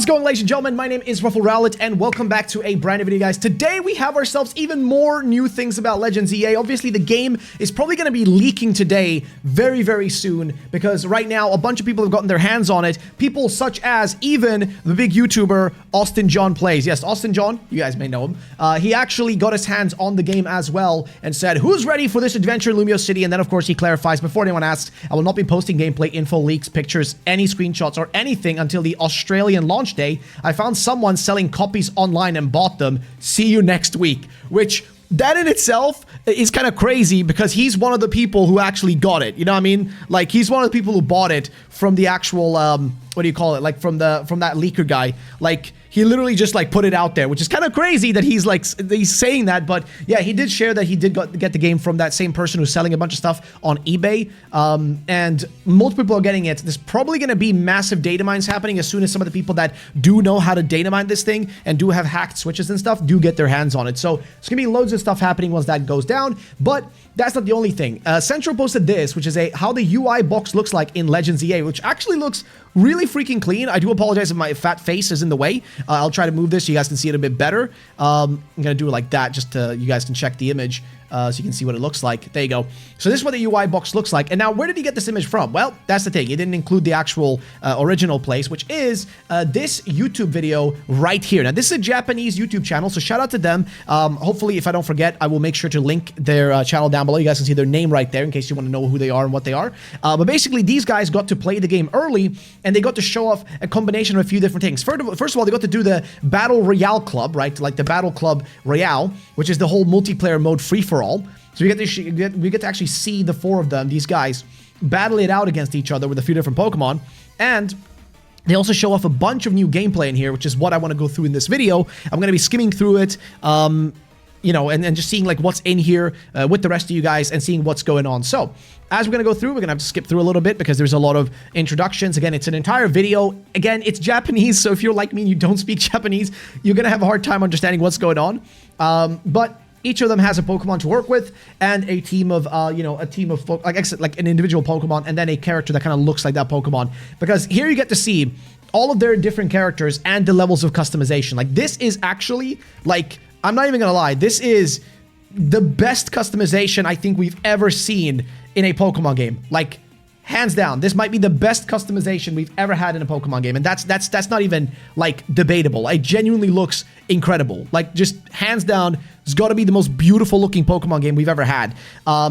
How's it going, ladies and gentlemen? My name is RuffledRowlit, and welcome back to a brand new video, guys. Today, we have ourselves even more new things about Legends ZA. Obviously, the game is probably going to be leaking today very, very soon, because right now, a bunch of people have gotten their hands on it. People such as even the big YouTuber, Austin John Plays. Yes, Austin John, you guys may know him. He actually got his hands on the game as well, and said, who's ready for this adventure in Lumio City? And then, of course, he clarifies, before anyone asks, I will not be posting gameplay, info, leaks, pictures, any screenshots, or anything until the Australian launch day. I found someone selling copies online and bought them. See you next week. Which, that in itself is kind of crazy, because he's one of the people who actually got it. You know what I mean? Like, he's one of the people who bought it from the actual, what do you call it? Like, from that leaker guy. Like, he literally just, like, put it out there, which is kind of crazy that he's, like, he's saying that. But, yeah, he did share that he did get the game from that same person who's selling a bunch of stuff on eBay. And multiple people are getting it. There's probably going to be massive data mines happening as soon as some of the people that do know how to data mine this thing and do have hacked switches and stuff do get their hands on it. So, there's going to be loads of stuff happening once that goes down. But that's not the only thing. Central posted this, which is how the UI box looks like in Legends ZA, which actually looks really freaking clean. I do apologize if my fat face is in the way. I'll try to move this so you guys can see it a bit better. I'm going to do it like that just to, you guys can check the image so you can see what it looks like. There you go. So this is what the UI box looks like. And now, where did he get this image from? Well, that's the thing. He didn't include the actual original place, which is this YouTube video right here. Now, this is a Japanese YouTube channel, so shout out to them. Hopefully, if I don't forget, I will make sure to link their channel down below. You guys can see their name right there in case you want to know who they are and what they are. But basically, these guys got to play the game early, and they got to show off a combination of a few different things. First of all, they got to do the Battle Royale Club, right? Like the Battle Club Royale, which is the whole multiplayer mode free-for-all. So we get to actually see the four of them, these guys, battle it out against each other with a few different Pokemon. And they also show off a bunch of new gameplay in here, which is what I want to go through in this video. I'm going to be skimming through it, you know, and just seeing like what's in here with the rest of you guys and seeing what's going on. So, as we're going to go through, we're going to have to skip through a little bit because there's a lot of introductions. Again, it's an entire video. Again, it's Japanese, so if you're like me and you don't speak Japanese, you're going to have a hard time understanding what's going on. But each of them has a Pokemon to work with and a team of, you know, like an individual Pokemon and then a character that kind of looks like that Pokemon. Because here you get to see all of their different characters and the levels of customization. Like, this is actually, like, I'm not even going to lie, this is the best customization I think we've ever seen in a Pokemon game. Like, hands down, this might be the best customization we've ever had in a Pokemon game, and that's not even, like, debatable. It genuinely looks incredible. Like, just hands down, it's got to be the most beautiful looking Pokemon game we've ever had,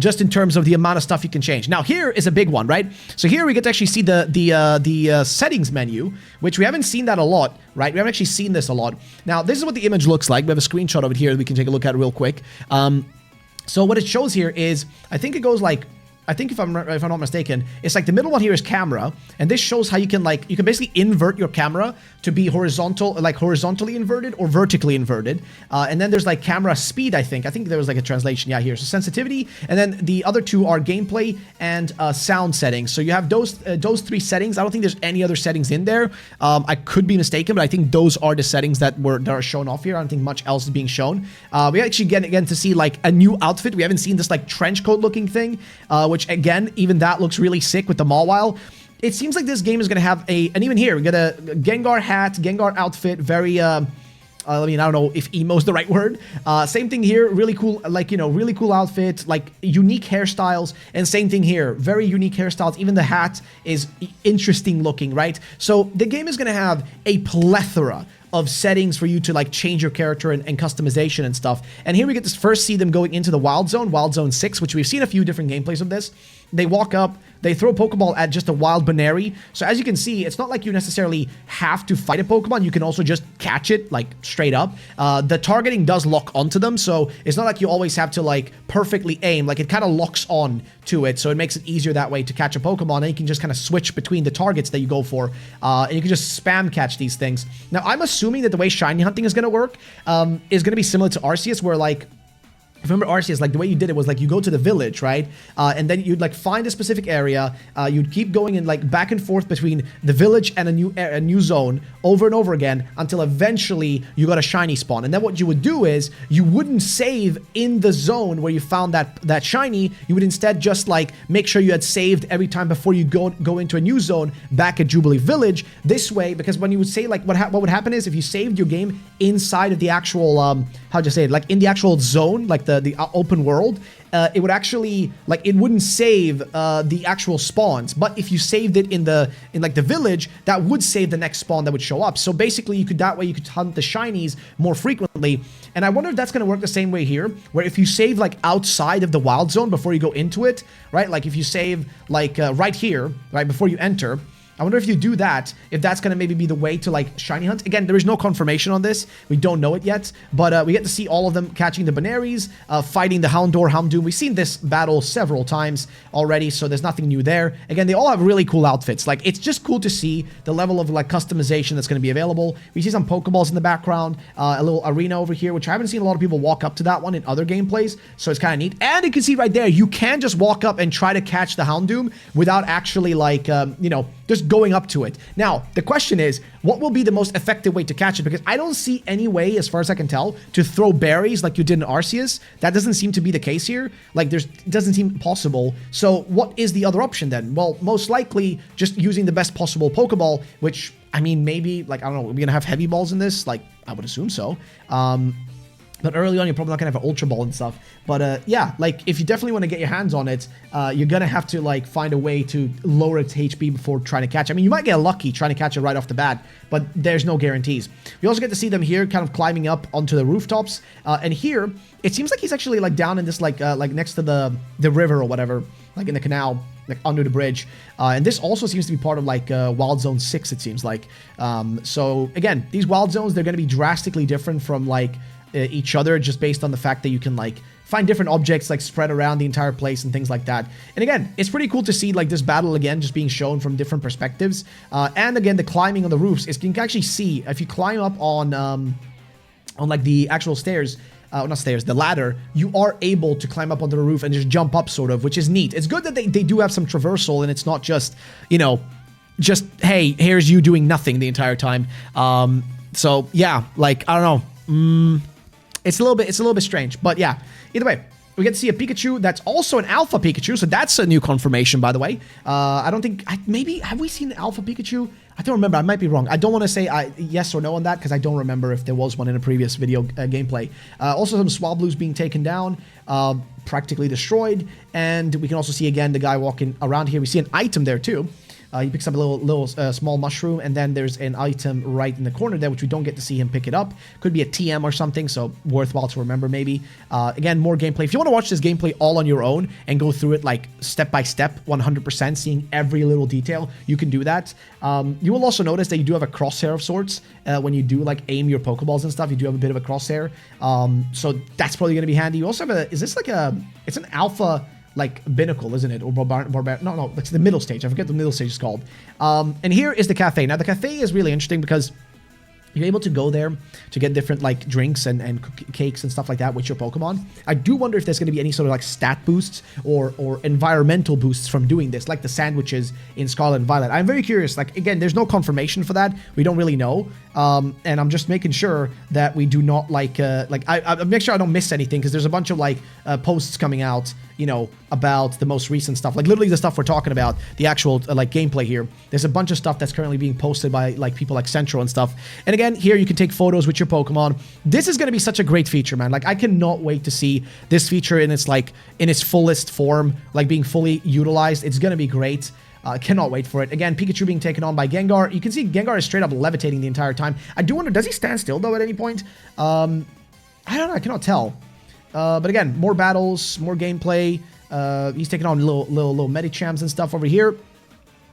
just in terms of the amount of stuff you can change. Now, here is a big one, right? So here we get to actually see the settings menu, which we haven't seen that a lot, right? We haven't actually seen this a lot. Now, this is what the image looks like. We have a screenshot of it here that we can take a look at real quick. So what it shows here is, I think it goes like, I think if I'm not mistaken, it's like the middle one here is camera, and this shows how you can, like, you can basically invert your camera to be horizontal, like horizontally inverted or vertically inverted. And then there's like camera speed, I think there was like a translation, yeah, here. So sensitivity, and then the other two are gameplay and sound settings. So you have those three settings. I don't think there's any other settings in there. I could be mistaken, but I think those are the settings that are shown off here. I don't think much else is being shown. We actually get again to see like a new outfit. We haven't seen this like trench coat looking thing, which again, even that looks really sick with the Mawile. It seems like this game is going to have and even here, we get a Gengar hat, Gengar outfit, very, I mean, I don't know if emo is the right word. Same thing here, really cool, like, you know, really cool outfit, like unique hairstyles, and same thing here, very unique hairstyles. Even the hat is interesting looking, right? So the game is going to have a plethora of settings for you to like change your character and customization and stuff. And here we get to first see them going into the Wild Zone 6, which we've seen a few different gameplays of this. They walk up, they throw a Pokeball at just a wild Baneri. So as you can see, it's not like you necessarily have to fight a Pokemon. You can also just catch it, like, straight up. The targeting does lock onto them, so it's not like you always have to, like, perfectly aim. Like, it kind of locks on to it, so it makes it easier that way to catch a Pokemon, and you can just kind of switch between the targets that you go for, and you can just spam catch these things. Now, I'm assuming that the way shiny hunting is going to work is going to be similar to Arceus, where, like, if you remember Arceus, like the way you did it was like you go to the village, right? And then you'd like find a specific area. You'd keep going in like back and forth between the village and a new zone over and over again until eventually you got a shiny spawn. And then what you would do is you wouldn't save in the zone where you found that shiny. You would instead just like make sure you had saved every time before you go into a new zone back at Jubilee Village. This way, because when you would say like what would happen is if you saved your game inside of the actual how'd you say it, like in the actual zone, like the open world, it would actually like it wouldn't save the actual spawns. But if you saved it in like the village, that would save the next spawn that would show up. So basically, you could hunt the shinies more frequently. And I wonder if that's going to work the same way here, where if you save like outside of the wild zone before you go into it, right? Like if you save like right here, right before you enter. I wonder if you do that, if that's going to maybe be the way to like shiny hunt. Again, there is no confirmation on this. We don't know it yet, but we get to see all of them catching the Bunearies, fighting the Houndoom. We've seen this battle several times already, so there's nothing new there. Again, they all have really cool outfits. Like, it's just cool to see the level of like customization that's going to be available. We see some Poké Balls in the background, a little arena over here, which I haven't seen a lot of people walk up to that one in other gameplays, so it's kind of neat. And you can see right there, you can just walk up and try to catch the Houndoom without actually like, you know, just going up to it. Now, the question is, what will be the most effective way to catch it? Because I don't see any way, as far as I can tell, to throw berries like you did in Arceus. That doesn't seem to be the case here. Like, it doesn't seem possible. So what is the other option then? Well, most likely just using the best possible Pokeball, which, I mean, maybe, like, I don't know, we're going to have heavy balls in this? Like, I would assume so. But early on, you're probably not going to have an Ultra Ball and stuff. But yeah, like, if you definitely want to get your hands on it, you're going to have to, like, find a way to lower its HP before trying to catch it. I mean, you might get lucky trying to catch it right off the bat, but there's no guarantees. We also get to see them here kind of climbing up onto the rooftops. And here, it seems like he's actually, like, down in this, like next to the river or whatever, like in the canal, like under the bridge. And this also seems to be part of, like, Wild Zone 6, it seems like. So, again, these Wild Zones, they're going to be drastically different from, like, each other, just based on the fact that you can like find different objects like spread around the entire place and things like that. And again, it's pretty cool to see like this battle again just being shown from different perspectives. And again, the climbing on the roofs is, you can actually see if you climb up on like the actual stairs, not stairs, the ladder, you are able to climb up onto the roof and just jump up sort of, which is neat. It's good that they do have some traversal and it's not just, you know, just, hey, here's you doing nothing the entire time. So yeah, like, I don't know. It's a little bit strange, but yeah. Either way, we get to see a Pikachu that's also an Alpha Pikachu, so that's a new confirmation, by the way. I don't think, maybe, have we seen an Alpha Pikachu? I don't remember, I might be wrong. I don't want to say yes or no on that, because I don't remember if there was one in a previous video gameplay. Also some Swablues being taken down, practically destroyed, and we can also see again the guy walking around here. We see an item there too. He picks up a little small mushroom, and then there's an item right in the corner there, which we don't get to see him pick it up. Could be a TM or something, so worthwhile to remember maybe. Again, more gameplay. If you want to watch this gameplay all on your own and go through it like step by step, 100%, seeing every little detail, you can do that. You will also notice that you do have a crosshair of sorts. When you do like aim your Pokeballs and stuff, you do have a bit of a crosshair. So that's probably going to be handy. You also have is this like it's an Alpha like Binnacle, isn't it? Or no, it's the middle stage. I forget the middle stage is called. And here is the cafe. Now, the cafe is really interesting because you're able to go there to get different like drinks and cakes and stuff like that with your Pokemon. I do wonder if there's going to be any sort of like stat boosts or environmental boosts from doing this, like the sandwiches in Scarlet and Violet. I'm very curious. Like, again, there's no confirmation for that. We don't really know. And I'm just making sure that we do not I make sure I don't miss anything, because there's a bunch of like posts coming out, you know, about the most recent stuff, like literally the stuff we're talking about, the actual like gameplay here. There's a bunch of stuff that's currently being posted by like people like Central and stuff. And again, here you can take photos with your Pokemon. This is going to be such a great feature, man. Like, I cannot wait to see this feature in its fullest form, like being fully utilized. It's going to be great. Cannot wait for it. Again, Pikachu being taken on by Gengar. You can see Gengar is straight up levitating the entire time. I do wonder, does he stand still though at any point? I don't know. I cannot tell. But again, more battles, more gameplay. He's taking on little Medichams and stuff over here.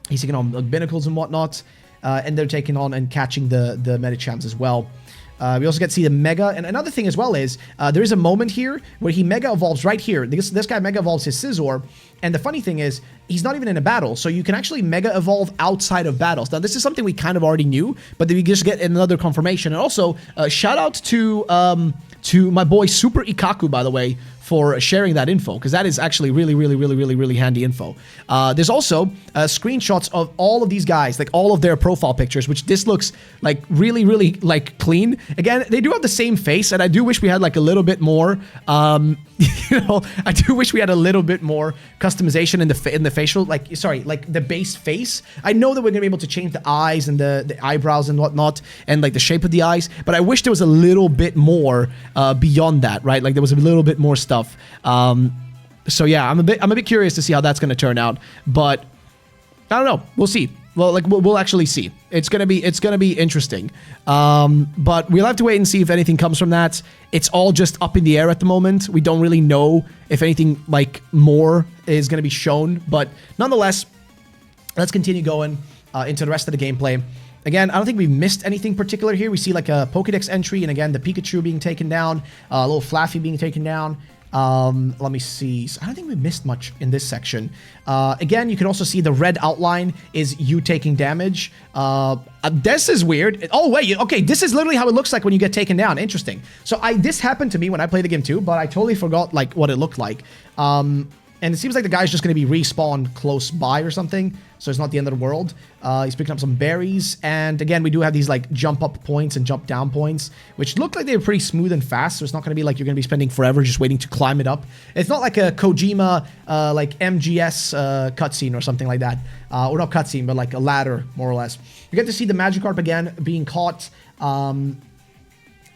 He's taking on like Binnacles and whatnot. And they're taking on and catching the Medichams as well. We also get to see the Mega. And another thing as well is, there is a moment here where he Mega Evolves right here. This guy Mega Evolves his Scizor. And the funny thing is, he's not even in a battle. So you can actually Mega Evolve outside of battles. Now, this is something we kind of already knew, but then we just get another confirmation. And also, shout out to my boy Super Ikaku, by the way, for sharing that info, because that is actually really handy info. There's also screenshots of all of these guys, like all of their profile pictures, which this looks like really like clean. Again, they do have the same face, and I do wish we had like a little bit more, you know, I do wish we had a little bit more customization in the facial, like, sorry, like the base face. I know that we're gonna be able to change the eyes and the eyebrows and whatnot, and like the shape of the eyes, but I wish there was a little bit more beyond that, right? Like there was a little bit more stuff. So yeah, I'm a bit curious to see how that's gonna turn out, but I don't know. We'll see. Well, like we'll actually see. It's gonna be interesting. But we'll have to wait and see if anything comes from that. It's all just up in the air at the moment. We don't really know if anything like more is gonna be shown. But nonetheless, let's continue going into the rest of the gameplay. Again, I don't think we've missed anything particular here. We see like a Pokédex entry, and again, the Pikachu being taken down, a little Flaffy being taken down. Let me see. So I don't think we missed much in this section. Again, you can also see the red outline is you taking damage. This is weird. Oh, wait. Okay, this is literally how it looks like when you get taken down. Interesting. So this happened to me when I played the game too, but I totally forgot like what it looked like. And it seems like the guy's just going to be respawned close by or something. So it's not the end of the world. He's picking up some berries. And again, we do have these like jump up points and jump down points, which look like they're pretty smooth and fast. So it's not going to be like you're going to be spending forever just waiting to climb it up. It's not like a Kojima, like MGS cutscene or something like that. Or not cutscene, but like a ladder, more or less. You get to see the Magikarp again being caught.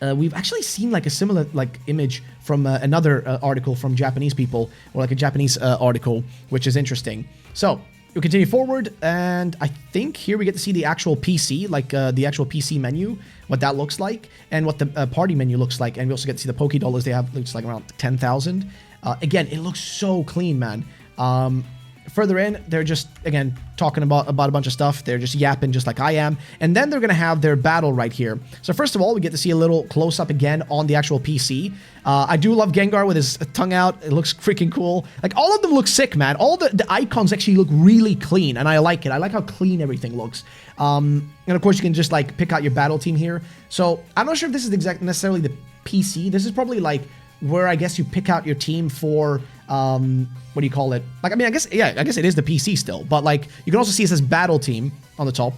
We've actually seen like a similar like image from another article from Japanese people, or like a Japanese article, which is interesting. So we'll continue forward, and I think here we get to see the actual PC, like the actual PC menu, what that looks like, and what the party menu looks like, and we also get to see the Poké Dollars they have. Looks like around 10,000. Again, it looks so clean, man. Further in, they're just, again, talking about a bunch of stuff. They're just yapping just like I am. And then they're going to have their battle right here. So first of all, we get to see a little close-up again on the actual PC. I do love Gengar with his tongue out. It looks freaking cool. Like, all of them look sick, man. All the icons actually look really clean, and I like it. I like how clean everything looks. And of course, you can just, like, pick out your battle team here. So I'm not sure if this is necessarily the PC. This is probably, like, where I guess you pick out your team for... what do you call it? Like, I mean, I guess it is the PC still, but like, you can also see it says battle team on the top.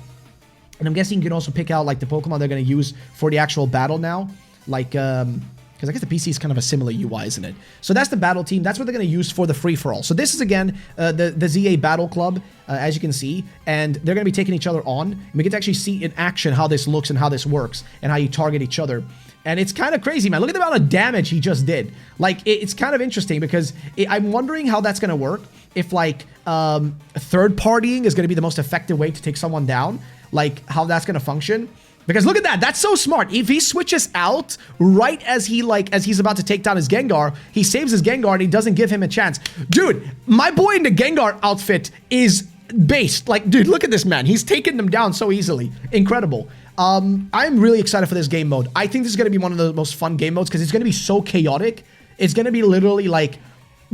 And I'm guessing you can also pick out like the Pokemon they're going to use for the actual battle now. Like, because I guess the PC is kind of a similar UI, isn't it? So that's the battle team. That's what they're going to use for the free-for-all. So this is, again, the ZA Battle Club, as you can see. And they're going to be taking each other on. And we get to actually see in action how this looks and how this works and how you target each other. And it's kind of crazy, man. Look at the amount of damage he just did. Like, it's kind of interesting because I'm wondering how that's going to work. If, like, third partying is going to be the most effective way to take someone down. Like, how that's going to function. Because look at that. That's so smart. If he switches out right as he's about to take down his Gengar, he saves his Gengar and he doesn't give him a chance. Dude, my boy in the Gengar outfit is based. Like, dude, look at this man. He's taking them down so easily. Incredible. I'm really excited for this game mode. I think this is going to be one of the most fun game modes because it's going to be so chaotic. It's going to be literally like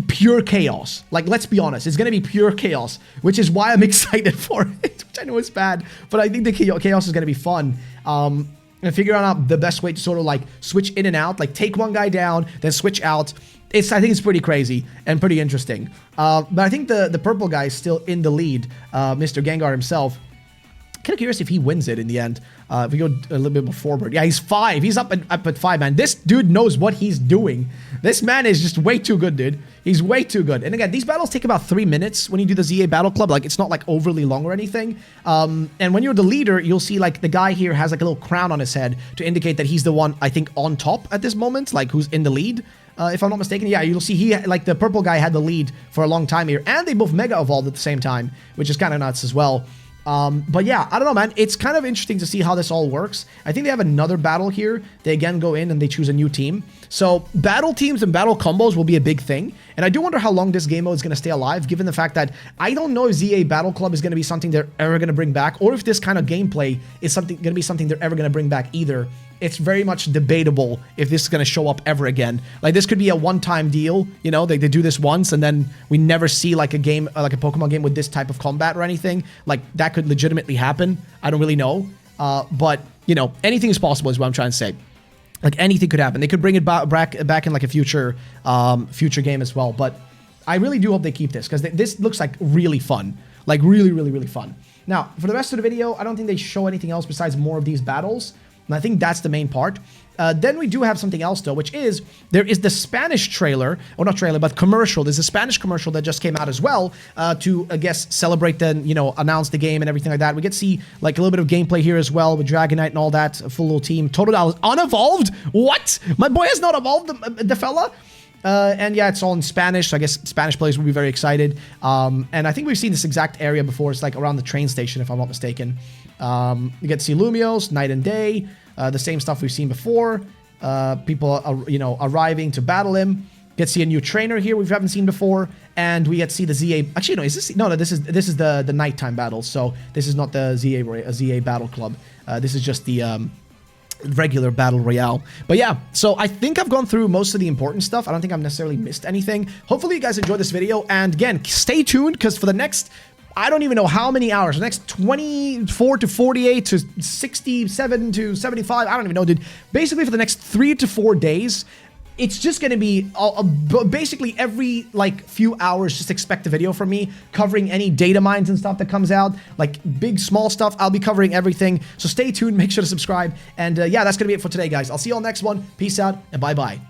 pure chaos. Like, let's be honest. It's going to be pure chaos, which is why I'm excited for it, which I know is bad, but I think the chaos is going to be fun. And figuring out the best way to sort of like switch in and out, like take one guy down, then switch out. I think it's pretty crazy and pretty interesting. But I think the purple guy is still in the lead, Mr. Gengar himself. Kind of curious if he wins it in the end. If we go a little bit more forward. Yeah, he's 5. He's up at 5, man. This dude knows what he's doing. This man is just way too good, dude. He's way too good. And again, these battles take about 3 minutes when you do the ZA Battle Club. Like, it's not like overly long or anything. And when you're the leader, you'll see like the guy here has like a little crown on his head to indicate that he's the one, I think, on top at this moment. Like, who's in the lead. If I'm not mistaken. Yeah, you'll see the purple guy had the lead for a long time here. And they both Mega Evolved at the same time, which is kind of nuts as well. But yeah, I don't know, man. It's kind of interesting to see how this all works. I think they have another battle here. They again go in and they choose a new team. So battle teams and battle combos will be a big thing. And I do wonder how long this game mode is going to stay alive, given the fact that I don't know if ZA Battle Club is going to be something they're ever going to bring back, or if this kind of gameplay is going to be something they're ever going to bring back either. It's very much debatable if this is going to show up ever again. Like, this could be a one-time deal, you know, they do this once and then we never see like a game, like a Pokemon game with this type of combat or anything. Like, that could legitimately happen. I don't really know. But, you know, anything is possible is what I'm trying to say. Like anything could happen. They could bring it back in like a future game as well. But I really do hope they keep this because this looks like really fun. Like really, really, really fun. Now, for the rest of the video, I don't think they show anything else besides more of these battles. And I think that's the main part. Then we do have something else, though, which is there is the Spanish trailer, or not trailer, but commercial. There's a Spanish commercial that just came out as well to, I guess, celebrate the, announce the game and everything like that. We get to see like a little bit of gameplay here as well with Dragonite and all that, a full little team. Totodile unevolved? What? My boy has not evolved, the fella? And yeah, it's all in Spanish, so I guess Spanish players will be very excited. And I think we've seen this exact area before. It's like around the train station, if I'm not mistaken. You get to see Lumios, night and day, the same stuff we've seen before. People are, arriving to battle him. Get to see a new trainer here we haven't seen before, and we get to see the ZA. Actually, no, is this? No, this is the nighttime battle. So this is not the ZA Battle Club. This is just the regular battle royale. But yeah, so I think I've gone through most of the important stuff. I don't think I've necessarily missed anything. Hopefully you guys enjoyed this video, and again, stay tuned because for the next, I don't even know how many hours, the next 24 to 48 to 67 to 75, I don't even know, dude. Basically for the next 3 to 4 days, it's just going to be basically every like few hours, just expect a video from me covering any data mines and stuff that comes out, like big, small stuff. I'll be covering everything. So stay tuned, make sure to subscribe. And yeah, that's going to be it for today, guys. I'll see you all next one. Peace out and bye-bye.